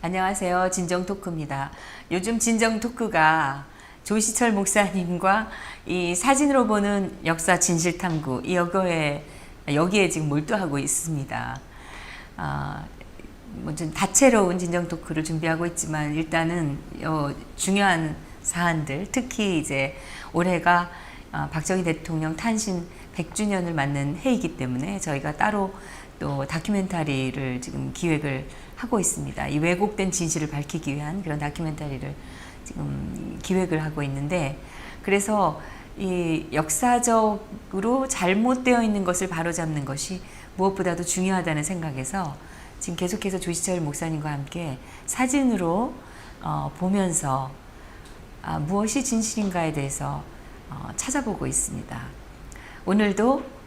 안녕하세요. 진정토크입니다. 요즘 진정토크가 조시철 목사님과 이 사진으로 보는 역사 진실탐구 여기에 지금 몰두하고 있습니다. 좀 다채로운 진정토크를 준비하고 있지만 일단은 중요한 사안들, 특히 이제 올해가 박정희 대통령 탄신 100주년을 맞는 해이기 때문에 저희가 따로 또 다큐멘터리를 지금 기획을 하고 있습니다. 이 왜곡된 진실을 밝히기 위한 그런 다큐멘터리를 지금 기획을 하고 있는데, 그래서 이 역사적으로 잘못되어 있는 것을 바로잡는 것이 무엇보다도 중요하다는 생각에서 지금 계속해서 조시철 목사님과 함께 사진으로 보면서 무엇이 진실인가에 대해서 찾아보고 있습니다. 오늘도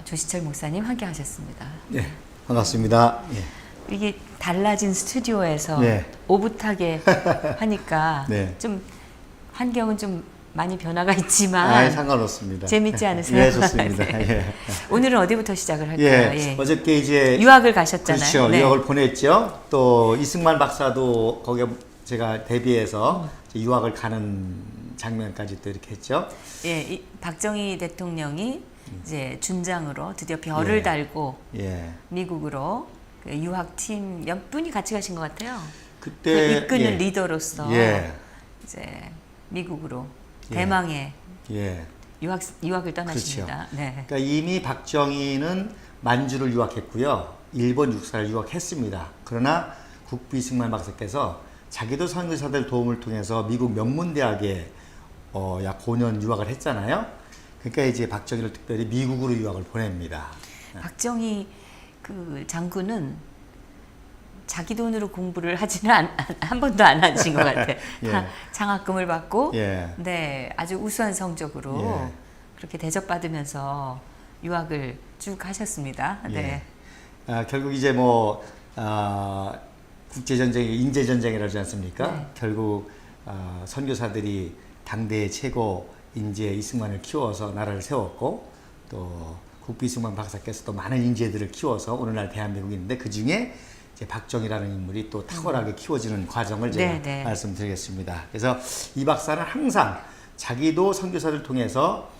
조시철 목사님 함께 하셨습니다. 네, 반갑습니다. 예. 이게 달라진 스튜디오에서 네. 오붓하게 하니까 네. 좀 환경은 좀 많이 변화가 있지만 상관없습니다. 재밌지 않으세요? 네, 좋습니다. 네. 예. 오늘은 어디부터 시작을 할까요? 예. 어저께 이제 유학을 가셨잖아요. 그렇죠. 네. 유학을 보냈죠. 또 이승만 박사도 거기에 제가 대비해서 유학을 가는 장면까지 또 이렇게 했죠. 예, 이 박정희 대통령이 이제 준장으로 드디어 별을 예. 달고 예. 미국으로 그 유학팀 몇 분이 같이 가신 것 같아요. 그때 그 이끄는 예. 리더로서 예. 이제 미국으로 예. 대망의 예. 유학을 떠나십니다. 그렇죠. 네. 그러니까 이미 박정희는 만주를 유학했고요. 일본 육사를 유학했습니다. 그러나 국비 이승만 박사께서 자기도 선교사들 도움을 통해서 미국 명문대학에 약 5년 유학을 했잖아요. 그러니까 이제 박정희를 특별히 미국으로 유학을 보냅니다. 박정희 그 장군은 자기 돈으로 공부를 하지는 한 번도 안 하신 것 같아요. 예. 장학금을 받고, 예. 네, 아주 우수한 성적으로 예. 그렇게 대접받으면서 유학을 쭉 하셨습니다. 네. 결국 이제 국제전쟁이 인재전쟁이라지 않습니까? 네. 결국 선교사들이 당대의 최고 인재 이승만을 키워서 나라를 세웠고, 또 국비 이승만 박사께서도 많은 인재들을 키워서 오늘날 대한민국이 있는데, 그 중에 이제 박정희라는 인물이 또 탁월하게 키워지는 과정을 제가 네. 말씀드리겠습니다. 그래서 이 박사는 항상 자기도 선교사를 통해서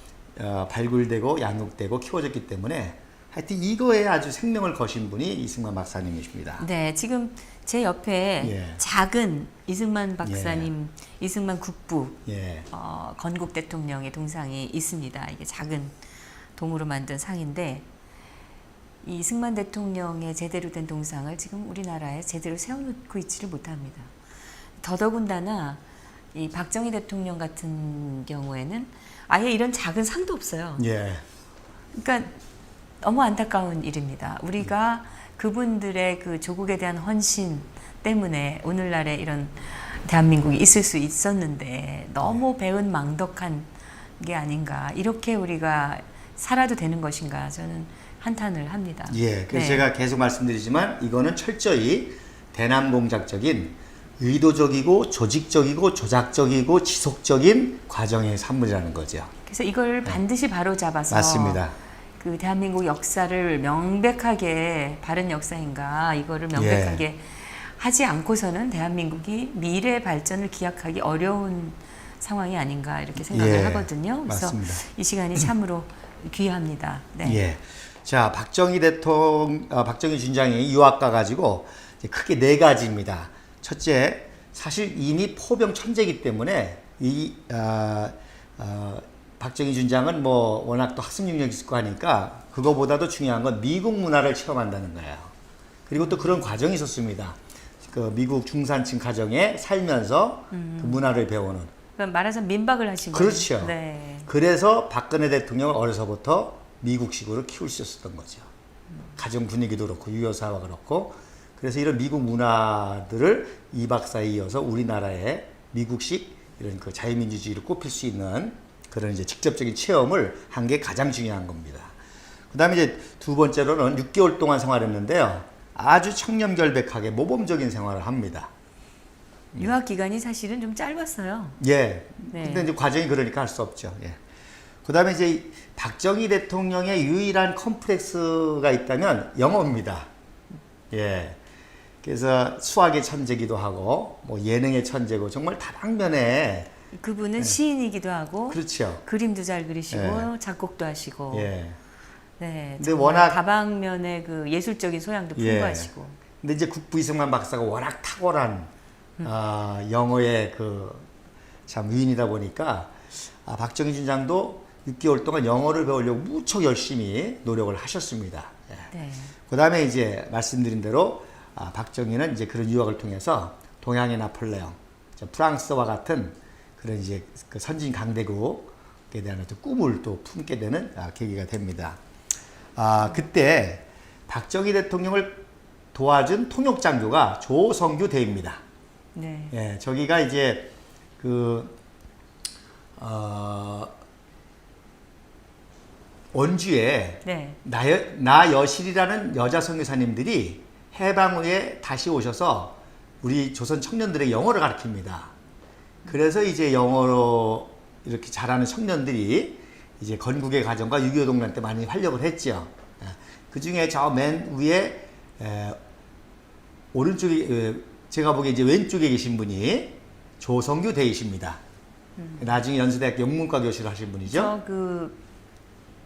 발굴되고 양육되고 키워졌기 때문에 하여튼 이거에 아주 생명을 거신 분이 이승만 박사님이십니다. 네, 지금 제 옆에 예. 작은 이승만 박사님, 이승만 국부, 예. 건국 대통령의 동상이 있습니다. 이게 작은 동으로 만든 상인데, 이 이승만 대통령의 제대로 된 동상을 지금 우리나라에 제대로 세워놓고 있지를 못합니다. 더더군다나 이 박정희 대통령 같은 경우에는 아예 이런 작은 상도 없어요. 예. 그러니까 너무 안타까운 일입니다. 우리가 그분들의 그 조국에 대한 헌신 때문에 오늘날의 이런 대한민국이 있을 수 있었는데 너무 배은망덕한 게 아닌가, 이렇게 우리가 살아도 되는 것인가, 저는 한탄을 합니다. 예. 그래서 네. 제가 계속 말씀드리지만 이거는 철저히 대남공작적인 의도적이고 조직적이고 조작적이고 지속적인 과정의 산물이라는 거죠. 그래서 이걸 반드시 바로잡아서 맞습니다. 그 대한민국 역사를 명백하게 바른 역사인가, 이거를 명백하게 하지 않고서는 대한민국이 미래 발전을 기약하기 어려운 상황이 아닌가, 이렇게 생각을 하거든요. 그래서 맞습니다. 이 시간이 참으로 귀합니다. 네. 예. 자, 박정희 준장이 유학 가가지고 이제 크게 4가지입니다. 첫째, 사실 이미 포병 천재이기 때문에 박정희 준장은 워낙 또 학습 능력이 있을 거 하니까 그거보다도 중요한 건 미국 문화를 체험한다는 거예요. 그리고 또 그런 과정이 있었습니다. 그 미국 중산층 가정에 살면서 그 문화를 배우는. 그럼 말하자면 민박을 하신 거예요. 그렇죠. 네. 그래서 박근혜 대통령을 어려서부터 미국식으로 키울 수 있었던 거죠. 가정 분위기도 그렇고 유효사와 그렇고. 그래서 이런 미국 문화들을 이 박사에 이어서 우리나라의 미국식 이런 그 자유민주주의를 꼽힐 수 있는 그런 이제 직접적인 체험을 한 게 가장 중요한 겁니다. 그 다음에 이제 두 번째로는 6개월 동안 생활했는데요. 아주 청렴결백하게 모범적인 생활을 합니다. 유학 기간이 사실은 좀 짧았어요. 예. 네. 근데 이제 과정이 그러니까 할 수 없죠. 예. 그 다음에 이제 박정희 대통령의 유일한 컴플렉스가 있다면 영어입니다. 예. 그래서 수학의 천재기도 하고 뭐 예능의 천재고 정말 다방면에 그분은 시인이기도 하고 그렇죠. 그림도 잘 그리시고 예. 작곡도 하시고 예. 네, 근데 정말 워낙 다방면의 그 예술적인 소양도 풍부하시고 근데 이제 국부 이승만 박사가 워낙 탁월한 영어의 그 참 위인이다 보니까 박정희 준장도 6개월 동안 영어를 배우려고 무척 열심히 노력을 하셨습니다. 예. 네. 그다음에 이제 말씀드린 대로 박정희는 이제 그런 유학을 통해서 동양의 나폴레옹, 프랑스와 같은 그런 이제 그 선진 강대국에 대한 어떤 꿈을 또 품게 되는 계기가 됩니다. 그때 박정희 대통령을 도와준 통역장교가 조성규 대입니다. 네. 예, 저기가 이제 원주에 네. 나여실이라는 여자 선교사님들이 해방 후에 다시 오셔서 우리 조선 청년들의 영어를 가르칩니다. 그래서 이제 영어로 이렇게 잘하는 청년들이 이제 건국의 과정과 6.25 동란 때 많이 활력을 했죠. 그 중에 저 맨 위에 오른쪽에 제가 보기에 이제 왼쪽에 계신 분이 조성규 대이십니다. 나중에 연세대학교 영문과 교수를 하신 분이죠.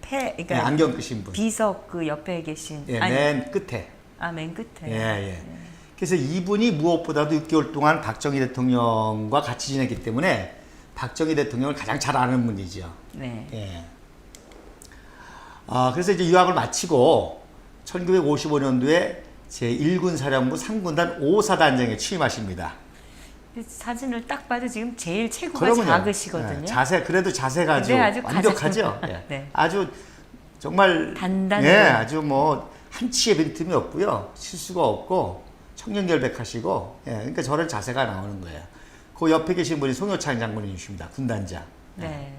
그러니까 네, 안경 끄신 분. 비석 그 옆에 계신 예, 아니, 맨 끝에. 맨 끝에. 예, 예. 그래서 이분이 무엇보다도 6개월 동안 박정희 대통령과 같이 지냈기 때문에 박정희 대통령을 가장 잘 아는 분이죠. 네. 예. 그래서 이제 유학을 마치고 1955년도에 제1군 사령부 3군단 5사단장에 취임하십니다. 사진을 딱 봐도 지금 제일 체구가 그러면요. 작으시거든요. 그래도 자세가 아주 아주 완벽하죠. 예. 네. 아주 정말 단단해. 예, 아주 뭐 한치의 빈틈이 없고요. 실수가 없고 청렴결백하시고 예, 그러니까 저런 자세가 나오는 거예요. 그 옆에 계신 분이 송효창 장군님이십니다. 군단장. 네.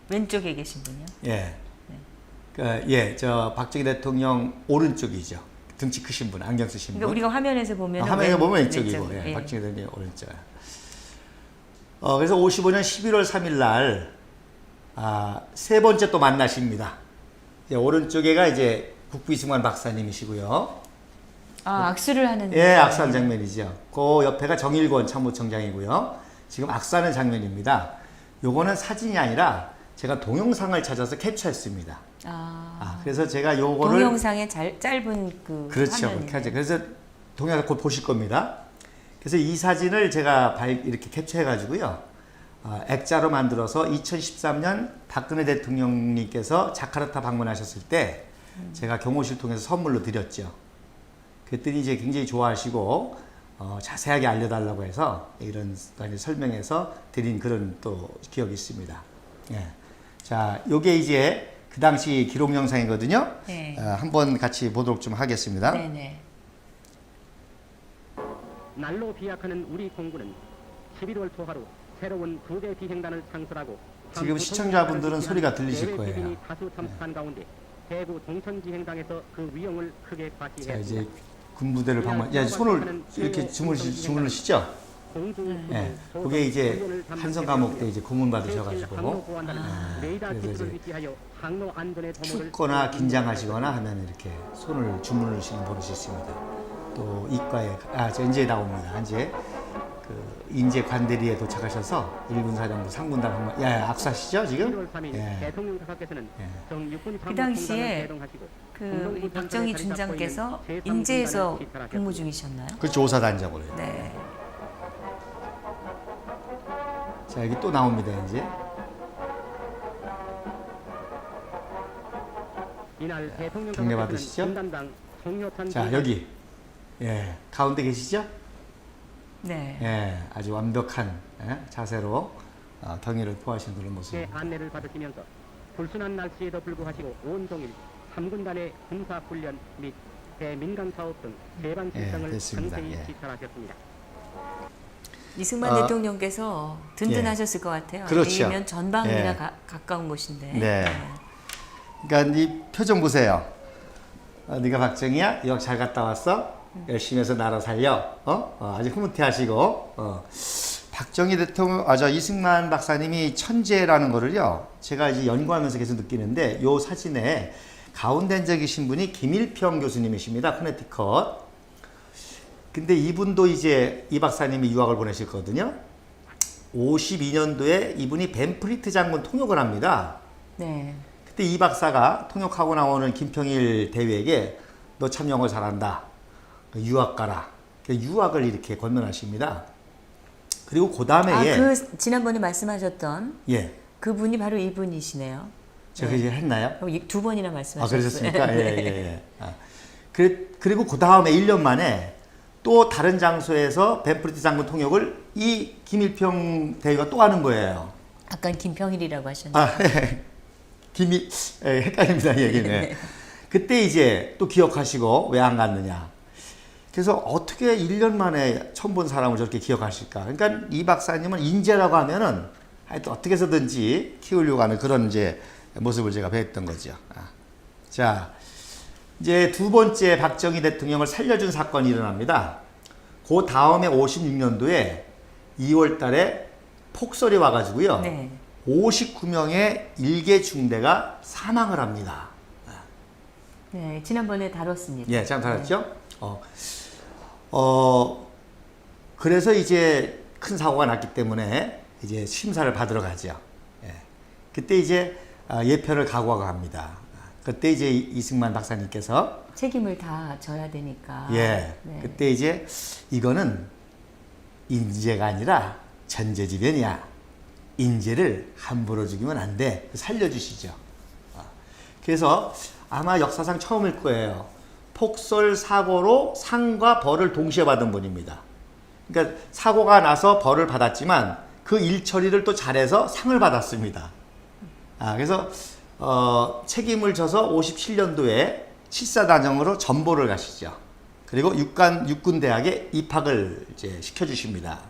왼쪽에 계신 분이요? 예. 저 박정희 대통령 오른쪽이죠. 등치 크신 분, 안경 쓰신 그러니까 분. 우리가 화면에서 보면 화면에 보면 왼쪽이고, 왼쪽. 예, 박정희 대통령 오른쪽. 그래서 55년 11월 3일 날, 세 번째 또 만나십니다. 오른쪽에가 이제 국부 이승만 박사님이시고요. 악수를 하는. 예, 악수하는 장면이죠. 그 옆에가 정일권 참모총장이고요. 지금 악수하는 장면입니다. 요거는 사진이 아니라 제가 동영상을 찾아서 캡처했습니다. 그래서 제가 요거를 동영상의 짧은 그 그렇죠. 화면인데. 그렇게 그래서 동영상 곧 보실 겁니다. 그래서 이 사진을 제가 이렇게 캡처해가지고요. 액자로 만들어서 2013년 박근혜 대통령님께서 자카르타 방문하셨을 때 제가 경호실 통해서 선물로 드렸죠. 그랬더니 이제 굉장히 좋아하시고 자세하게 알려달라고 해서 이런 설명해서 드린 그런 또 기억이 있습니다. 예. 자, 요게 이제 그 당시 기록 영상이거든요. 네. 한번 같이 보도록 좀 하겠습니다. 네네. 날로 비약하는 우리 공군은 11월 초하루 새로운 2대 비행단을 창설하고 지금 시청자분들은 소리가 들리실 거예요. 다수 참석한 가운데 대구 동천지행당에서 그 위용을 크게 자, 과시했습니다. 이제 군부대를 방문. 야, 손을 이렇게 주무르시죠? 네. 그게 이제 한성 감옥 때 이제 고문 받으셔가지고 그래서 이제 춥거나 긴장하시거나 하면 이렇게 손을 주무르시는 버릇이 있습니다. 또 이과에 저 이제 나옵니다. 이제 그 인제 관대리에 도착하셔서 1군 사령부 3군단 방문. 악수하시죠 지금? 예. 그 당시에 이 박정희 준장께서 인제에서 근무 중이셨나요? 그렇죠. 5사단장으로요. 네. 자, 여기 또 나옵니다, 이제. 경례 받으시죠? 자, 여기. 예, 가운데 계시죠? 네. 예, 아주 완벽한 자세로 경의를 표하시는 그런 모습입니다. 안내를 받으시면서 불순한 날씨에도 불구하시고 온종일 3군단의 군사훈련 및 대민간 사업 등 대방 실상을 됐습니다. 상세히 예. 지찰하셨습니다. 이승만 대통령께서 든든하셨을 것 같아요. 그렇죠. 왜냐면 전방이나 예. 가까운 곳인데. 네. 그러니까 이 표정 보세요. 네가 박정희야? 유학 잘 갔다 왔어? 열심히 해서 나라 살려? 아주 흐뭇해하시고 박정희 대통령, 저 이승만 박사님이 천재라는 거를요. 제가 이제 연구하면서 계속 느끼는데 요 사진에 가운데 앉아 계신 분이 김일평 교수님이십니다. 커네티컷. 근데 이분도 이제 이 박사님이 유학을 보내셨거든요. 52년도에 이분이 벤프리트 장군 통역을 합니다. 네. 그때 이 박사가 통역하고 나오는 김평일 대위에게 너 참 영어 잘한다. 유학 가라. 유학을 이렇게 권면하십니다. 그리고 그 다음에 아, 그 지난번에 말씀하셨던 예, 그분이 바로 이분이시네요. 제가 이제 했나요? 두 번이나 아, 말씀하셨어요. 그러셨습니까? 예, 예, 예. 아. 그리고 그 다음에 1년 만에 또 다른 장소에서 벤프리트 장군 통역을 이 김일평 대위가 또 하는 거예요. 아까 김평일이라고 하셨는데. 아, 헷갈립니다, 얘기는. 네. 그때 이제 또 기억하시고 왜 안 갔느냐. 그래서 어떻게 1년 만에 처음 본 사람을 저렇게 기억하실까. 그러니까 이 박사님은 인재라고 하면은 하여튼 어떻게 해서든지 키우려고 하는 그런 이제 모습을 제가 뵀던 거죠. 자, 이제 두 번째 박정희 대통령을 살려준 사건이 일어납니다. 그 다음에 56년도에 2월 달에 폭설이 와가지고요. 네. 59명의 일개 중대가 사망을 합니다. 네, 지난번에 다뤘습니다. 예, 잘 다뤘죠? 그래서 이제 큰 사고가 났기 때문에 이제 심사를 받으러 가죠. 예. 그때 이제 예편을 각오하고 합니다. 그때 이제 이승만 박사님께서 책임을 다 져야 되니까. 예, 네. 그때 이제 이거는 인재가 아니라 전제지변이야. 인재를 함부로 죽이면 안 돼. 살려주시죠. 그래서 아마 역사상 처음일 거예요. 폭설 사고로 상과 벌을 동시에 받은 분입니다. 그러니까 사고가 나서 벌을 받았지만 그 일 처리를 또 잘해서 상을 받았습니다. 그래서 책임을 져서 57년도에 칠사단영으로 전보를 가시죠. 그리고 육군대학에 입학을 이제 시켜주십니다.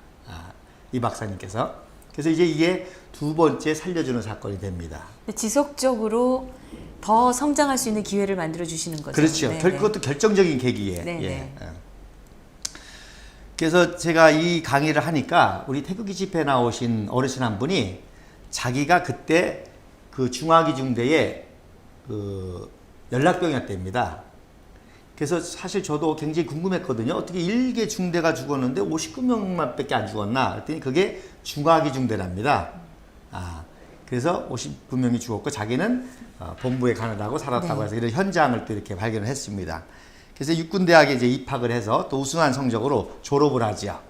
이 박사님께서. 그래서 이제 이게 두 번째 살려주는 사건이 됩니다. 지속적으로 더 성장할 수 있는 기회를 만들어 주시는 거죠. 그렇죠. 네, 그것도 결정적인 계기에. 네, 예. 네. 그래서 제가 이 강의를 하니까 우리 태극기 집회에 나오신 어르신 한 분이 자기가 그때 그 중화기 중대에 그 연락병이었답니다. 그래서 사실 저도 굉장히 궁금했거든요. 어떻게 일개 중대가 죽었는데 59명만 밖에 안 죽었나? 그랬더니 그게 중화기 중대랍니다. 그래서 59명이 죽었고 자기는 본부에 가느라고 살았다고 네. 해서 이런 현장을 또 이렇게 발견을 했습니다. 그래서 육군대학에 이제 입학을 해서 또 우수한 성적으로 졸업을 하죠.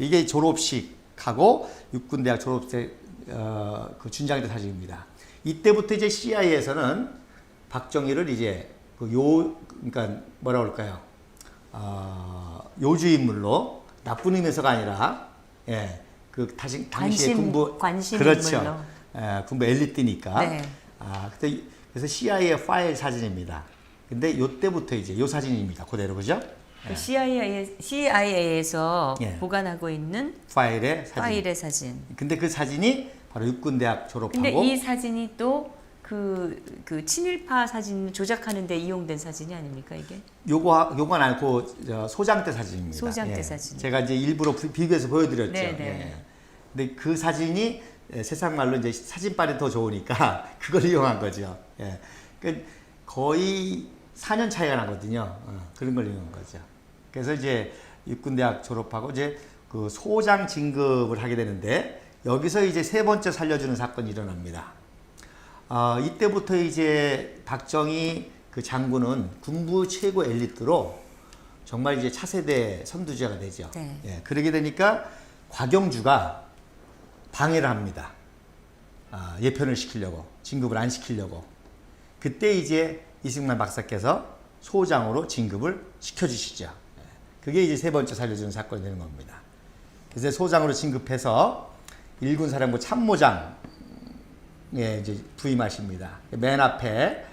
이게 졸업식하고 육군대학 졸업식 그 준장대 사진입니다. 이때부터 이제 CIA에서는 박정희를 이제 그러니까 뭐라 그럴까요? 요주 인물로 나쁜 의미에서가 아니라 그 당시의 군부 관심 그렇죠. 인물로. 군부 엘리트니까. 네. 그래서 CIA 파일 사진입니다. 근데 요때부터 이제 요 사진입니다. 그대로 그죠? 그 CIA에서 예. 보관하고 있는 파일의 사진. 파일의 사진. 근데 그 사진이 바로 육군대학 졸업하고. 근데 이 사진이 또 그 친일파 사진 조작하는 데 이용된 사진이 아닙니까 이게? 요건 아니고 소장 때 사진입니다. 소장 때 사진. 제가 이제 일부러 비교해서 보여드렸죠. 네네. 근데 그 사진이 세상 말로 이제 사진빨이 더 좋으니까 그걸 이용한 거죠. 그러니까 거의 4년 차이가 나거든요. 그런 걸 이용한 거죠. 그래서 이제 육군대학 졸업하고 이제 그 소장 진급을 하게 되는데 여기서 이제 세 번째 살려주는 사건이 일어납니다. 이때부터 이제 박정희 그 장군은 군부 최고 엘리트로 정말 이제 차세대 선두주자가 되죠. 네. 그러게 되니까 곽영주가 방해를 합니다. 예편을 시키려고, 진급을 안 시키려고. 그때 이제 이승만 박사께서 소장으로 진급을 시켜주시죠. 그게 이제 세 번째 살려주는 사건이 되는 겁니다. 그래서 소장으로 진급해서 일군 사령부 참모장 이제 부임하십니다. 맨 앞에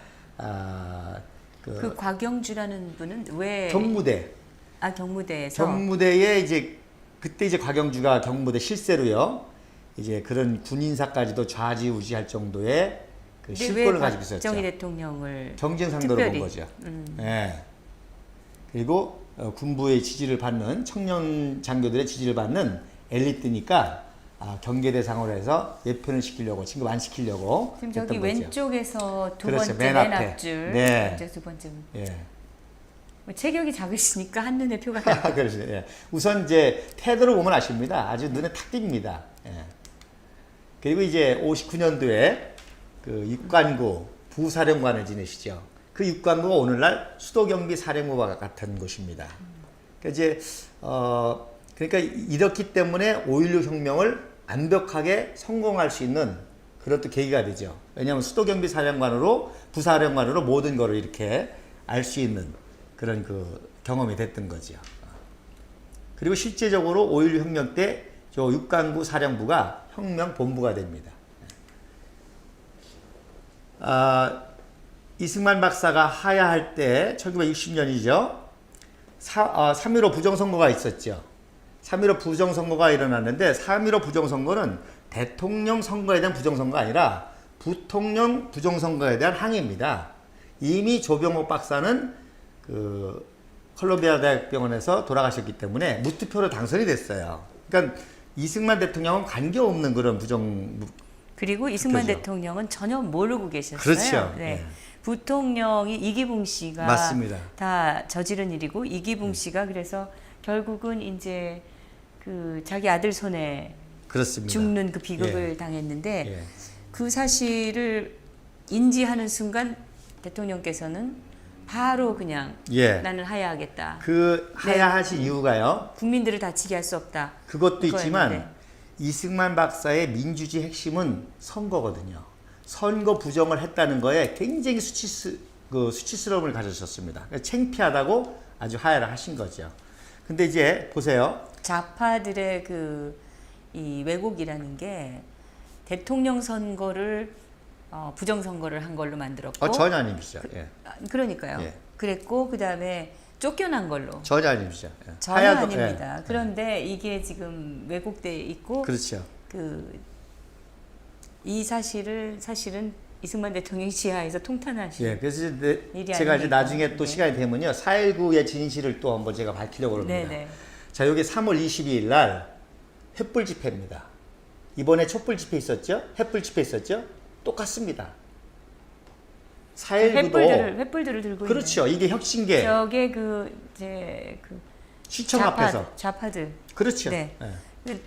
그 곽영주라는 분은 왜 경무대. 경무대에서 경무대에 이제 그때 이제 곽영주가 경무대 실세로요. 이제 그런 군인사까지도 좌지우지할 정도의 그 실권을 가지고 있었죠. 박정희 대통령을 경쟁 상대로 특별히. 본 거죠. 그리고 군부의 지지를 받는 청년 장교들의 지지를 받는 엘리트니까 경계 대상으로 해서 예편을 시키려고 진급 안 시키려고 지금 했던 저기 거죠. 왼쪽에서 두 그렇죠. 번째 맨 맨 앞에. 앞줄 네. 왼쪽 두 번째 뭐 체격이 작으시니까 한눈에 표가 나요. 그러죠. 예. 우선 이제 태도를 보면 아십니다. 아주 눈에 탁 띕니다. 예. 그리고 이제 59년도에 그 육관구 부사령관을 지내시죠. 그 육관구가 오늘날 수도경비 사령부와 같은 곳입니다. 그러니까 이제 그러니까 이렇기 때문에 5.16 혁명을 완벽하게 성공할 수 있는 그런 또 계기가 되죠. 왜냐하면 수도경비 사령관으로 부사령관으로 모든 거를 이렇게 알 수 있는 그런 그 경험이 됐던 거죠. 그리고 실제적으로 5.16 혁명 때 저 육관구 사령부가 혁명 본부가 됩니다. 이승만 박사가 하야할 때 1960년이죠. 3.15 부정선거가 있었죠. 3.15 부정선거가 일어났는데 3.15 부정선거는 대통령 선거에 대한 부정선거가 아니라 부통령 부정선거에 대한 항의입니다. 이미 조병옥 박사는 그 컬럼비아 대학병원에서 돌아가셨기 때문에 무투표로 당선이 됐어요. 그러니까 이승만 대통령은 관계없는 그런 그리고 이승만 그렇죠. 대통령은 전혀 모르고 계셨어요. 그렇죠. 네. 네. 부통령이 이기붕 씨가 맞습니다. 다 저지른 일이고 이기붕 씨가 그래서 결국은 이제 그 자기 아들 손에 그렇습니다. 죽는 그 비극을 예. 당했는데 예. 그 사실을 인지하는 순간 대통령께서는 바로 그냥 예. 나는 하야하겠다. 그 하야하신 이유가요. 국민들을 다치게 할 수 없다. 그것도 있지만 그거였는데. 이승만 박사의 민주주의 핵심은 선거거든요. 선거 부정을 했다는 거에 굉장히 수치스러움을 가지셨습니다. 창피하다고 아주 하야를 하신 거죠. 근데 이제 보세요. 좌파들의 이 왜곡이라는 게 대통령 선거를 부정선거를 한 걸로 만들었고 전혀 아니시죠. 예. 그러니까요. 예. 그랬고 그 다음에 쫓겨난 걸로 전혀 아니시죠. 예. 전혀 하야도- 아닙니다. 예. 그런데 이게 지금 왜곡돼 있고 그렇죠. 이 사실은 이승만 대통령이 지하에서 통탄하신 예. 그래서 일이 제가 이제 아닙니까? 나중에 또 네. 시간이 되면요. 4.19의 진실을 또 한번 제가 밝히려고 합니다. 네네. 자, 여기 3월 22일 날 횃불 집회입니다. 이번에 촛불 집회 있었죠? 횃불 집회 있었죠? 똑같습니다. 4.19도 횃불들을 들고 그렇죠. 이게 혁신계 있는 저게 시청 앞에서 좌파들 그렇죠. 네. 예.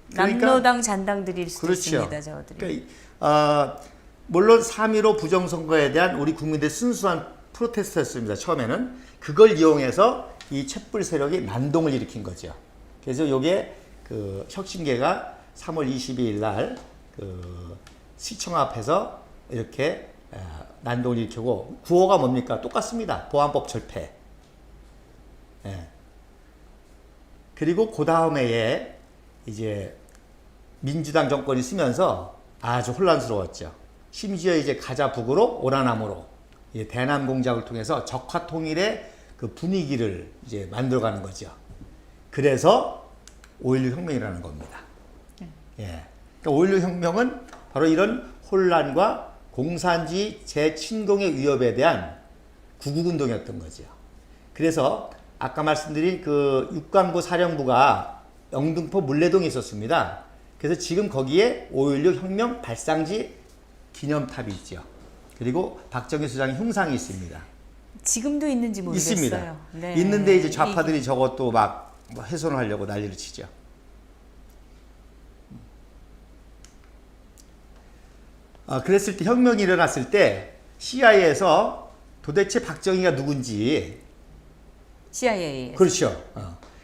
남로당 잔당들일 수도 그렇죠. 있습니다. 저들이. 그러니까, 물론 3.15 부정선거에 대한 우리 국민들의 순수한 프로테스트였습니다. 처음에는 그걸 이용해서 이 촛불 세력이 난동을 일으킨 거죠. 그래서 이게 그 혁신계가 3월 22일 날 그 시청 앞에서 이렇게 난동을 일으키고 구호가 뭡니까? 똑같습니다. 보안법 철폐. 예. 그리고 그 다음에 이제 민주당 정권이 쓰면서 아주 혼란스러웠죠. 심지어 이제 가자 북으로 오라남으로 대남 공작을 통해서 적화 통일의 그 분위기를 이제 만들어가는 거죠. 그래서 5.16 혁명이라는 겁니다. 예. 그러니까 5.16 혁명은 바로 이런 혼란과 공산주의 재침공의 위협에 대한 구국운동이었던 거죠. 그래서 아까 말씀드린 그 육관구 사령부가 영등포 물레동에 있었습니다. 그래서 지금 거기에 5.16 혁명 발상지 기념탑이 있죠. 그리고 박정희 수장의 흉상이 있습니다. 지금도 있는지 모르겠어요. 있습니다. 네. 있는데 이제 좌파들이 저것도 막 훼손을 하려고 난리를 치죠. 그랬을 때 혁명이 일어났을 때 CIA에서 도대체 박정희가 누군지 CIA. 그렇죠.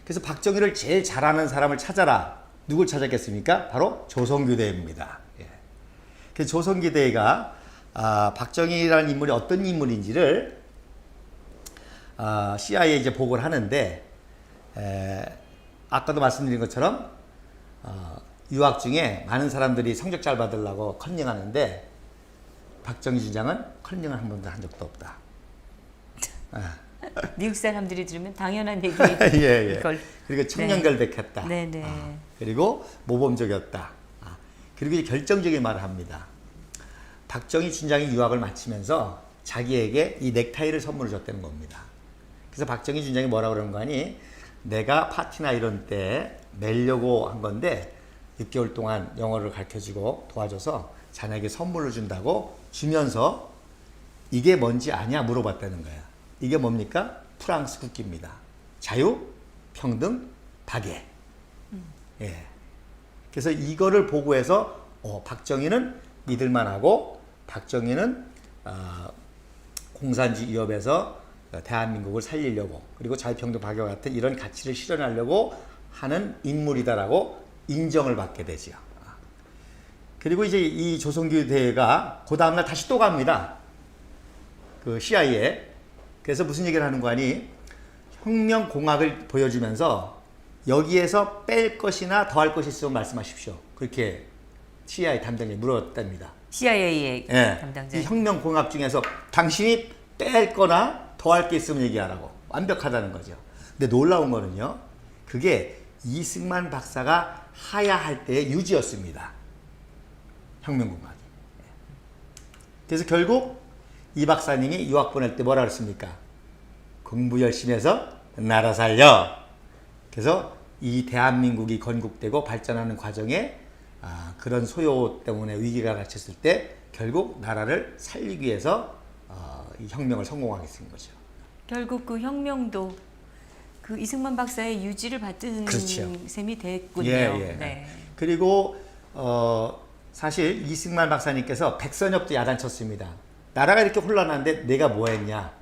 그래서 박정희를 제일 잘하는 사람을 찾아라. 누굴 찾았겠습니까? 바로 조선교대입니다. 예. 그래서 조선교대가 박정희라는 인물이 어떤 인물인지를 CIA에 이제 보고를 하는데 아까도 말씀드린 것처럼 유학 중에 많은 사람들이 성적 잘 받으려고 컨닝하는데 박정희 주장은 컨닝을 한 번도 한 적도 없다. 미국 사람들이 들으면 당연한 얘기. 예. 이걸. 그리고 청렴결백했다. 네네. 그리고 모범적이었다. 그리고 이제 결정적인 말을 합니다. 박정희 준장이 유학을 마치면서 자기에게 이 넥타이를 선물을 줬다는 겁니다. 그래서 박정희 준장이 뭐라 그러는 거 아니? 내가 파티나 이런 때 매려고 한 건데 6개월 동안 영어를 가르쳐주고 도와줘서 자네에게 선물을 준다고 주면서 이게 뭔지 아냐 물어봤다는 거야. 이게 뭡니까? 프랑스 국기입니다. 자유, 평등, 박애. 예. 그래서 이거를 보고 해서 박정희는 믿을만하고 박정희는 공산주의 위협에서 대한민국을 살리려고 그리고 자유평등 박애와 같은 이런 가치를 실현하려고 하는 인물이다라고 인정을 받게 되죠. 그리고 이제 이 조선교대회가 그 다음날 다시 또 갑니다. 그 CIA에. 그래서 무슨 얘기를 하는 거 아니? 혁명공학을 보여주면서 여기에서 뺄 것이나 더할 것이 있으면 말씀하십시오. 그렇게 CIA 담당자에 물었답니다. CIA의 예. 담당자. 이 혁명공학 중에서 당신이 뺄 거나 더할 게 있으면 얘기하라고. 완벽하다는 거죠. 근데 놀라운 거는요. 그게 이승만 박사가 하야할 때의 유지였습니다. 혁명공학이. 그래서 결국 이 박사님이 유학 보낼 때 뭐라 그랬습니까? 공부 열심히 해서 나라 살려. 그래서 이 대한민국이 건국되고 발전하는 과정에 그런 소요 때문에 위기가 닥쳤을 때 결국 나라를 살리기 위해서 이 혁명을 성공하게 된 거죠. 결국 그 혁명도 그 이승만 박사의 유지를 받은 그렇죠. 셈이 됐군요. 예. 네. 그리고 사실 이승만 박사님께서 백선엽도 야단쳤습니다. 나라가 이렇게 혼란한데 내가 뭐 했냐?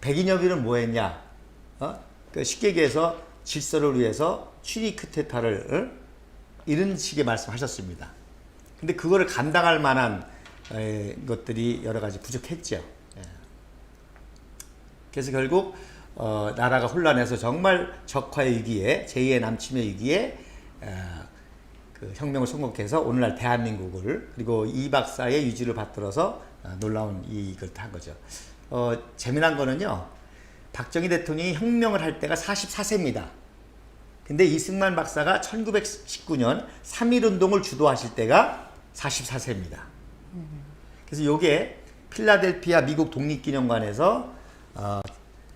백인엽이는 뭐 했냐? 그 쉽게 얘기해서 질서를 위해서 취리 쿠데타를 이런 식의 말씀하셨습니다. 근데 그거를 감당할 만한 것들이 여러 가지 부족했죠. 예. 그래서 결국 나라가 혼란해서 정말 적화의 위기에 제2의 남침의 위기에 그 혁명을 성공해서 오늘날 대한민국을 그리고 이 박사의 유지를 받들어서 놀라운 이걸 한 거죠. 재미난 거는요. 박정희 대통령이 혁명을 할 때가 44세입니다. 근데 이승만 박사가 1919년 3.1운동을 주도하실 때가 44세입니다. 그래서 요게 필라델피아 미국 독립기념관에서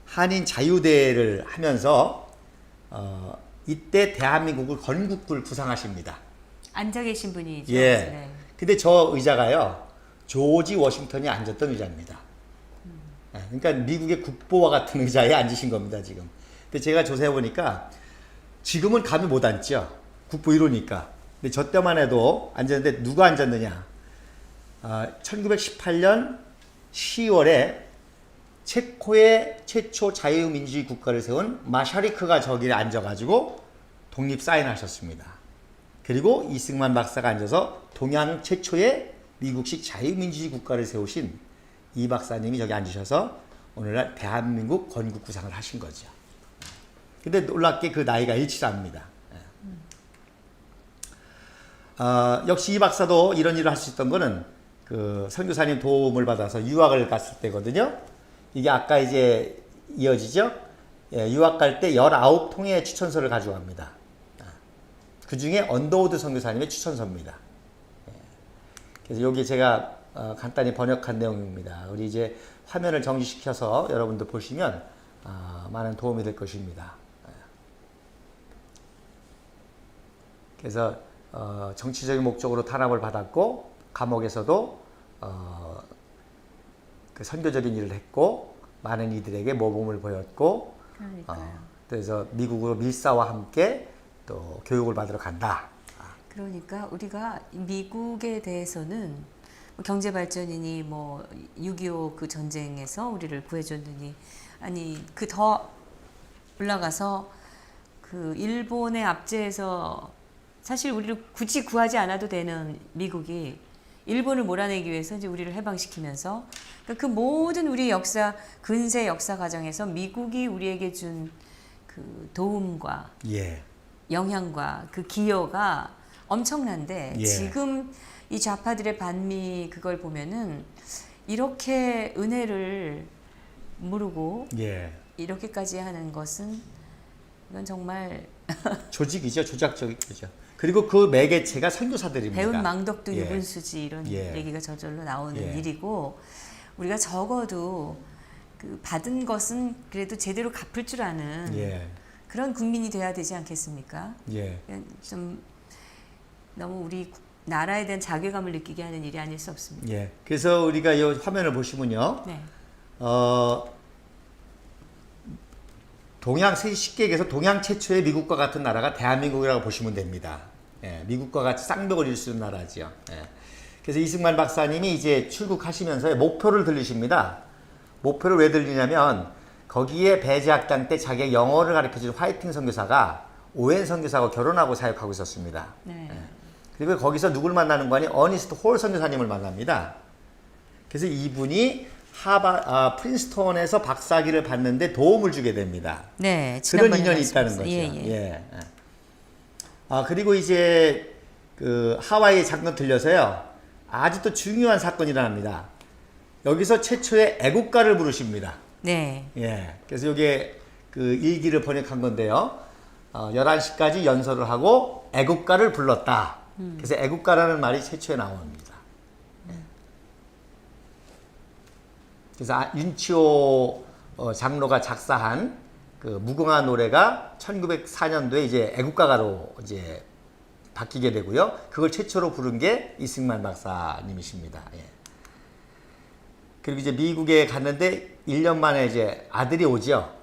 한인 자유대회를 하면서 이때 대한민국을 건국을 구상하십니다. 앉아 계신 분이죠. 예. 네. 근데 저 의자가요. 조지 워싱턴이 앉았던 의자입니다. 그러니까 미국의 국보와 같은 의자에 앉으신 겁니다, 지금. 근데 제가 조사해 보니까 지금은 감히 못 앉죠. 국보 1호니까. 근데 저 때만 해도 앉았는데 누가 앉았느냐? 1918년 10월에 체코의 최초 자유민주주의 국가를 세운 마샤리크가 저기에 앉아가지고 독립 사인하셨습니다. 그리고 이승만 박사가 앉아서 동양 최초의 미국식 자유민주주의 국가를 세우신 이 박사님이 저기 앉으셔서 오늘날 대한민국 건국 구상을 하신 거죠. 근데 놀랍게 그 나이가 일치를 합니다. 역시 이 박사도 이런 일을 할 수 있던 거는 그 선교사님 도움을 받아서 유학을 갔을 때거든요. 이게 아까 이제 이어지죠? 예, 유학 갈 때 19통의 추천서를 가져갑니다. 그 중에 언더우드 선교사님의 추천서입니다. 예. 그래서 여기 제가 간단히 번역한 내용입니다. 우리 이제 화면을 정지시켜서 여러분들 보시면 많은 도움이 될 것입니다. 그래서 정치적인 목적으로 탄압을 받았고 감옥에서도 그 선교적인 일을 했고 많은 이들에게 모범을 보였고 그래서 미국으로 밀사와 함께 또 교육을 받으러 간다. 그러니까 우리가 미국에 대해서는 뭐 경제 발전이니 뭐 6.25 그 전쟁에서 우리를 구해줬느니 아니 그 더 올라가서 그 일본의 압제에서 사실 우리를 굳이 구하지 않아도 되는 미국이 일본을 몰아내기 위해서 이제 우리를 해방시키면서 그러니까 그 모든 우리 역사 근세 역사 과정에서 미국이 우리에게 준 그 도움과 예. 영향과 그 기여가 엄청난데 예. 지금 이 좌파들의 반미 그걸 보면은 이렇게 은혜를 모르고 예. 이렇게까지 하는 것은 이건 정말 조직이죠. 조작적이죠. 그리고 그 매개체가 선교사들입니다. 배운 망덕도 예. 유분수지 이런 예. 얘기가 저절로 나오는 예. 일이고 우리가 적어도 그 받은 것은 그래도 제대로 갚을 줄 아는 예. 그런 국민이 돼야 되지 않겠습니까? 예. 좀 너무 우리 나라에 대한 자괴감을 느끼게 하는 일이 아닐 수 없습니다. 예. 그래서 우리가 이 화면을 보시면요. 네. 쉽게 얘기해서 동양 최초의 미국과 같은 나라가 대한민국이라고 보시면 됩니다. 예, 미국과 같이 쌍벽을 이룰 수 있는 나라지요. 예. 그래서 이승만 박사님이 이제 출국하시면서 목표를 들리십니다. 목표를 왜 들리냐면 거기에 배제학당 때 자기의 영어를 가르쳐준 화이팅 선교사가 오웬 선교사하고 결혼하고 사역하고 있었습니다. 네. 예. 그리고 거기서 누굴 만나는 거니 어니스트 홀 선교사님을 만납니다. 그래서 이분이 프린스턴에서 박사학위를 받는데 도움을 주게 됩니다. 네, 그런 지난번에 인연이 있다는 거죠. 말씀하셨어요. 예. 그리고 이제 그 하와이에 잠깐 들려서요. 아주 또 중요한 사건이 일어납니다. 여기서 최초의 애국가를 부르십니다. 네. 예. 그래서 이게 그 일기를 번역한 건데요. 11시까지 연설을 하고 애국가를 불렀다. 그래서 애국가라는 말이 최초에 나옵니다. 그래서 윤치호 장로가 작사한 그 무궁화 노래가 1904년도에 이제 애국가가로 이제 바뀌게 되고요. 그걸 최초로 부른 게 이승만 박사님이십니다. 예. 그리고 이제 미국에 갔는데 1년 만에 이제 아들이 오죠.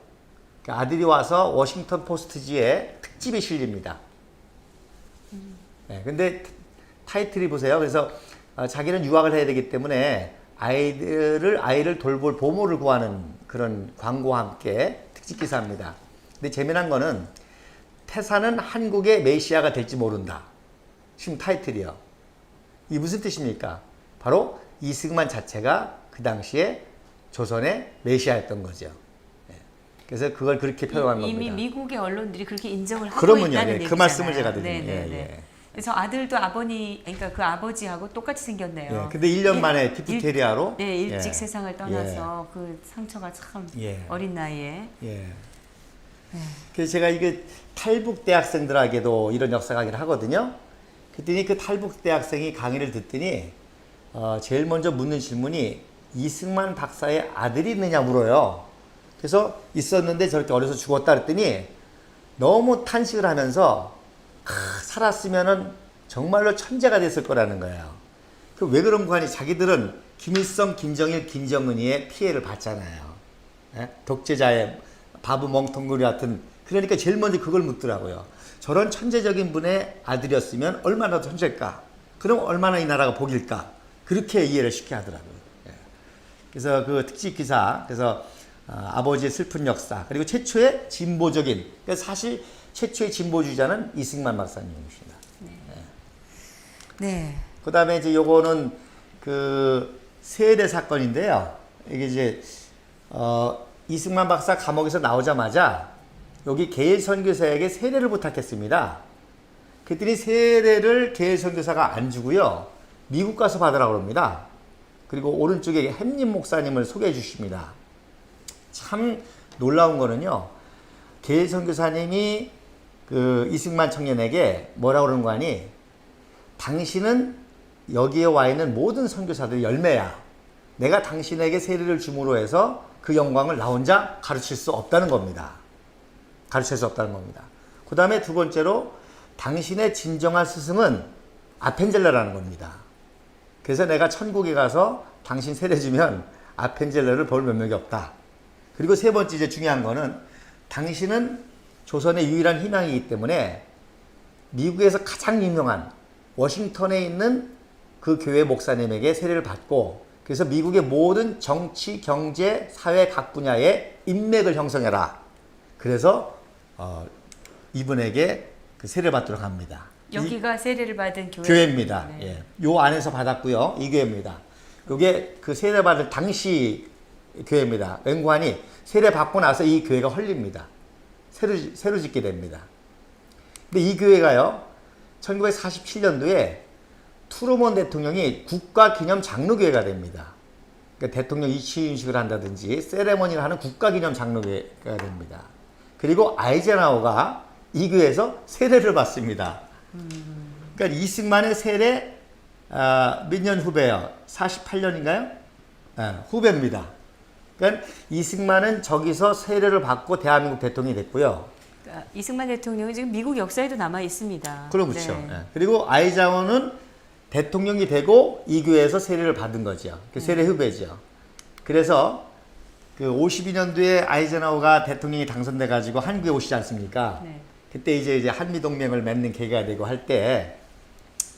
그 아들이 와서 워싱턴 포스트지에 특집이 실립니다. 예. 근데 타이틀이 보세요. 그래서 자기는 유학을 해야 되기 때문에 아이를 돌볼 보모를 구하는 그런 광고와 함께 특집 기사입니다. 근데 재미난 거는 태사는 한국의 메시아가 될지 모른다. 지금 타이틀이요. 이 무슨 뜻입니까? 바로 이승만 자체가 그 당시에 조선의 메시아였던 거죠. 예. 그래서 그걸 그렇게 표현한 이미 겁니다. 미국의 언론들이 그렇게 인정을 하고 그러면요. 있다는 예, 얘기잖아요. 그 말씀을 제가 드리는 네네네. 거예요. 예. 그래서 아들도 그러니까 그 아버지하고 똑같이 생겼네요. 예. 근데 1년 만에 디프테리아로 네, 일찍 예. 세상을 떠나서 그 상처가 참 예. 어린 나이에. 예. 그래서 제가 이게 탈북 대학생들에게도 이런 역사 강의를 하거든요. 그랬더니 그 탈북 대학생이 강의를 듣더니 제일 먼저 묻는 질문이 이승만 박사의 아들이 있느냐 물어요. 그래서 있었는데 저렇게 어려서 죽었다 그랬더니 너무 탄식을 하면서 살았으면은 정말로 천재가 됐을 거라는 거예요. 그 왜 그런 거 하니 자기들은 김일성, 김정일, 김정은이의 피해를 봤잖아요. 예? 독재자의 바보 멍텅구리 같은. 그러니까 제일 먼저 그걸 묻더라고요. 저런 천재적인 분의 아들이었으면 얼마나 천재일까? 그럼 얼마나 이 나라가 복일까? 그렇게 이해를 쉽게 하더라고요. 예. 그래서 그 특집 기사, 그래서 아버지의 슬픈 역사, 그리고 최초의 진보적인, 그러니까 사실 최초의 진보주의자는 이승만 박사님이십니다. 네. 그 다음에 이제 요거는 그 세례 사건인데요. 이게 이제, 이승만 박사 감옥에서 나오자마자 여기 게일 선교사에게 세례를 부탁했습니다. 그랬더니 세례를 게일 선교사가 안 주고요. 미국 가서 받으라고 합니다. 그리고 오른쪽에 햄님 목사님을 소개해 주십니다. 참 놀라운 거는요. 게일 선교사님이 그 이승만 청년에게 뭐라고 그러는 거 아니? 당신은 여기에 와 있는 모든 선교사들의 열매야. 내가 당신에게 세례를 줌으로 해서 그 영광을 나 혼자 가르칠 수 없다는 겁니다. 가르칠 수 없다는 겁니다. 그 다음에 두 번째로 당신의 진정한 스승은 아펜젤러라는 겁니다. 그래서 내가 천국에 가서 당신 세례 주면 아펜젤러를 볼 면목이 없다. 그리고 세 번째 이제 중요한 거는 당신은 조선의 유일한 희망이기 때문에 미국에서 가장 유명한 워싱턴에 있는 그 교회 목사님에게 세례를 받고 그래서 미국의 모든 정치, 경제, 사회 각 분야의 인맥을 형성해라. 그래서 이분에게 그 세례를 받도록 합니다. 여기가 세례를 받은 교회입니다. 네. 예. 요 안에서 받았고요. 이 교회입니다. 요게 그 세례 받을 당시 교회입니다. 웬관이 세례 받고 나서 이 교회가 헐립니다. 새로 짓게 됩니다. 근데 이 교회가요. 1947년도에 트루먼 대통령이 국가기념 장로교회가 됩니다. 그러니까 대통령 이취인식을 한다든지 세레머니를 하는 국가기념 장로교회가 됩니다. 그리고 아이젠하워가 이 교회에서 세례를 받습니다. 그러니까 이승만의 세례 몇 년 후배요? 48년인가요? 후배입니다. 그러니까 이승만은 저기서 세례를 받고 대한민국 대통령이 됐고요. 그러니까 이승만 대통령이 지금 미국 역사에도 남아 있습니다. 그렇죠. 네. 그리고 아이자워는 대통령이 되고 이 교회에서 세례를 받은 거죠. 그 세례 후배죠. 그래서 그 52년도에 아이젠하워가 대통령이 당선돼 가지고 한국에 오시지 않습니까? 네. 그때 이제 한미 동맹을 맺는 계기가 되고 할 때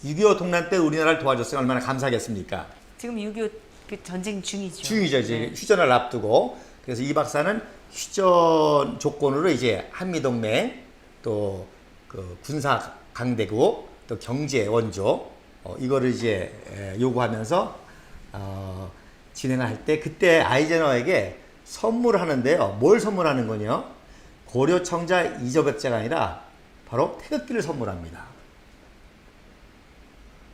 6.25 동란 때 우리나라를 도와줬으면 얼마나 감사하겠습니까? 지금 6.25 그 전쟁 중이죠. 중이죠. 이제 네. 휴전을 앞두고. 그래서 이 박사는 휴전 조건으로 이제 한미 동맹 또 그 군사 강대국 또 경제 원조 이거를 이제 요구하면서 진행을 할 때 그때 아이젠하워에게 선물을 하는데요. 뭘 선물하는 거냐? 고려 청자 이저백제가 아니라 바로 태극기를 선물합니다.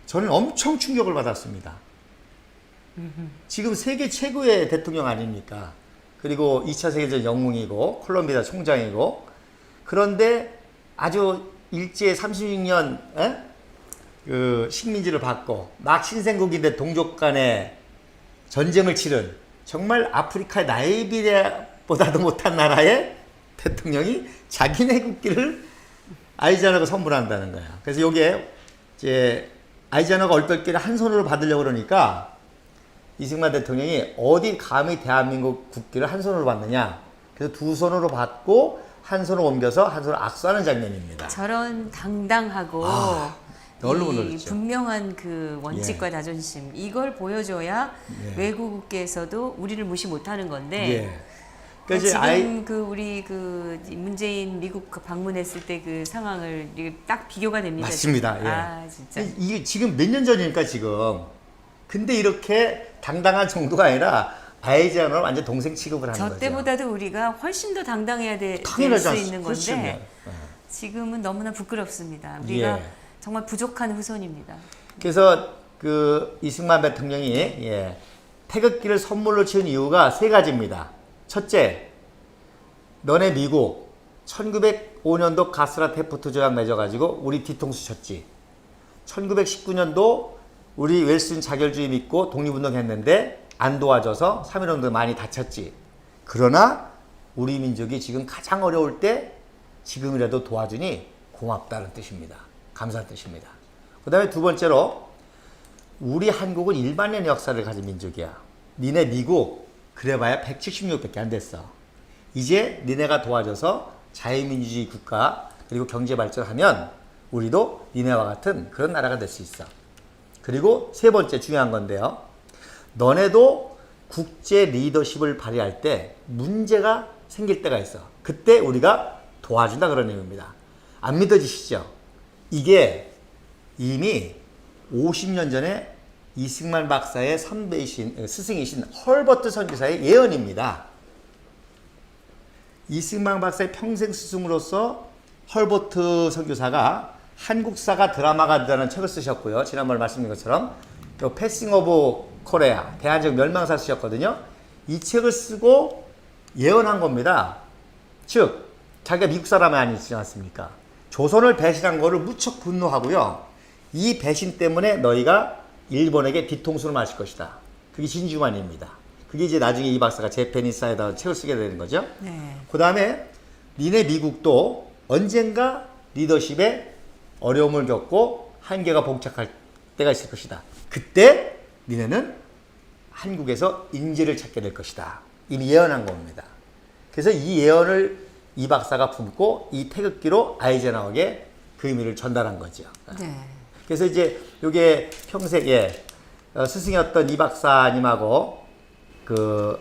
저는 엄청 충격을 받았습니다. 지금 세계 최고의 대통령 아닙니까? 그리고 2차 세계대전 영웅이고 콜롬비아 총장이고 그런데 아주 일제 36년 그 식민지를 받고 막 신생국인데 동족 간에 전쟁을 치른 정말 아프리카의 나이비리아보다도 못한 나라의 대통령이 자기네 국기를 아이젠하워가 선물한다는 거야. 그래서 이게 이제 아이젠하워가 얼떨결에 한 손으로 받으려고 그러니까 이승만 대통령이 어디 감히 대한민국 국기를 한 손으로 받느냐. 그래서 두 손으로 받고 한 손으로 옮겨서 한 손으로 악수하는 장면입니다. 저런 당당하고 너무 이 놀랐죠. 분명한 그 원칙과 자존심 이걸 보여줘야 외국계에서도 우리를 무시 못하는 건데 예. 그러니까 이제 지금 그 우리 그 문재인 미국 그 방문했을 때 그 상황을 이게 딱 비교가 됩니다. 맞습니다. 지금. 예. 아 진짜. 이게 지금 몇 년 전이니까 지금. 근데 이렇게 당당한 정도가 아니라 아이젠하워를 완전 동생 취급을 하는 저 거죠. 때보다도 우리가 훨씬 더 당당해야 될 당연하지 수 않습니까? 있는 그렇죠. 건데 지금은 너무나 부끄럽습니다. 우리가 예. 정말 부족한 후손입니다. 그래서 그 이승만 대통령이 태극기를 선물로 치운 이유가 세 가지입니다. 첫째, 너네 미국 1905년도 가스라 테프트 조약 맺어가지고 우리 뒤통수 쳤지. 1919년도 우리 웰슨 자결주의 믿고 독립운동했는데 안 도와줘서 3.1운동 많이 다쳤지. 그러나 우리 민족이 지금 가장 어려울 때 지금이라도 도와주니 고맙다는 뜻입니다. 감사한 뜻입니다. 그 다음에 두 번째로 우리 한국은 1만 년의 역사를 가진 민족이야. 니네 미국 그래봐야 176밖에 안 됐어. 이제 니네가 도와줘서 자유민주주의 국가 그리고 경제 발전하면 우리도 니네와 같은 그런 나라가 될 수 있어. 그리고 세 번째 중요한 건데요. 너네도 국제 리더십을 발휘할 때 문제가 생길 때가 있어. 그때 우리가 도와준다 그런 의미입니다. 안 믿어지시죠? 이게 이미 50년 전에 이승만 박사의 선배이신 스승이신 헐버트 선교사의 예언입니다. 이승만 박사의 평생 스승으로서 헐버트 선교사가 한국사가 드라마가 되다는 책을 쓰셨고요. 지난번에 말씀드린 것처럼 또 패싱 오브 코리아 대한적 멸망사 쓰셨거든요. 이 책을 쓰고 예언한 겁니다. 즉 자기가 미국 사람이 아니지 않습니까? 조선을 배신한 거를 무척 분노하고요. 이 배신 때문에 너희가 일본에게 뒤통수를 맞을 것이다. 그게 진주만입니다. 그게 이제 나중에 이 박사가 제페니스에다 책을 쓰게 되는 거죠. 네. 그 다음에 니네 미국도 언젠가 리더십에 어려움을 겪고 한계가 봉착할 때가 있을 것이다. 그때 니네는 한국에서 인재를 찾게 될 것이다. 이미 예언한 겁니다. 그래서 이 예언을 이 박사가 품고 이 태극기로 아이젠하워에게 그 의미를 전달한 거죠. 네. 그래서 이제 이게 평생에 스승이었던 이 박사님하고 그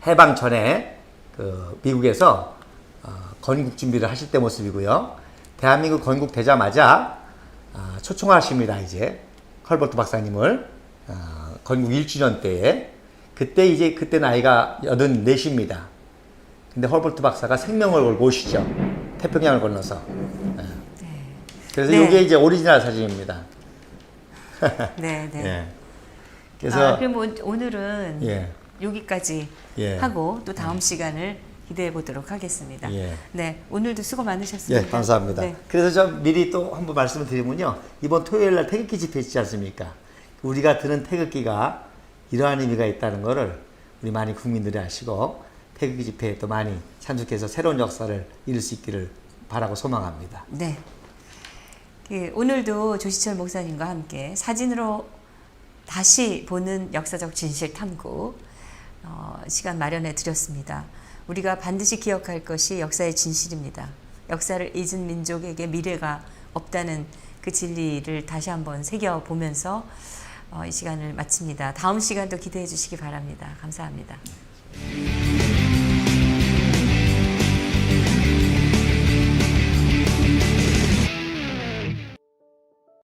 해방 전에 그 미국에서 건국 준비를 하실 때 모습이고요. 대한민국 건국되자마자 초청하십니다. 이제 헐버트 박사님을 건국 1주년 때에 그때 나이가 84입니다. 근데 헐버트 박사가 생명을 걸고 오시죠. 태평양을 건너서. 그래서 네. 이게 이제 오리지널 사진입니다. 네, 네. 예. 그래서 그럼 오늘은 예. 여기까지 예. 하고 또 다음 시간을 기대해 보도록 하겠습니다. 예. 네, 오늘도 수고 많으셨습니다. 예, 감사합니다. 네. 그래서 좀 미리 또 한 번 말씀을 드리면요. 이번 토요일 날 태극기 집회 있지 않습니까? 우리가 드는 태극기가 이러한 의미가 있다는 것을 우리 많은 국민들이 아시고 태극기 집회에 또 많이 참석해서 새로운 역사를 이룰 수 있기를 바라고 소망합니다. 네. 오늘도 조시철 목사님과 함께 사진으로 다시 보는 역사적 진실 탐구 시간 마련해 드렸습니다. 우리가 반드시 기억할 것이 역사의 진실입니다. 역사를 잊은 민족에게 미래가 없다는 그 진리를 다시 한번 새겨보면서 이 시간을 마칩니다. 다음 시간도 기대해 주시기 바랍니다. 감사합니다.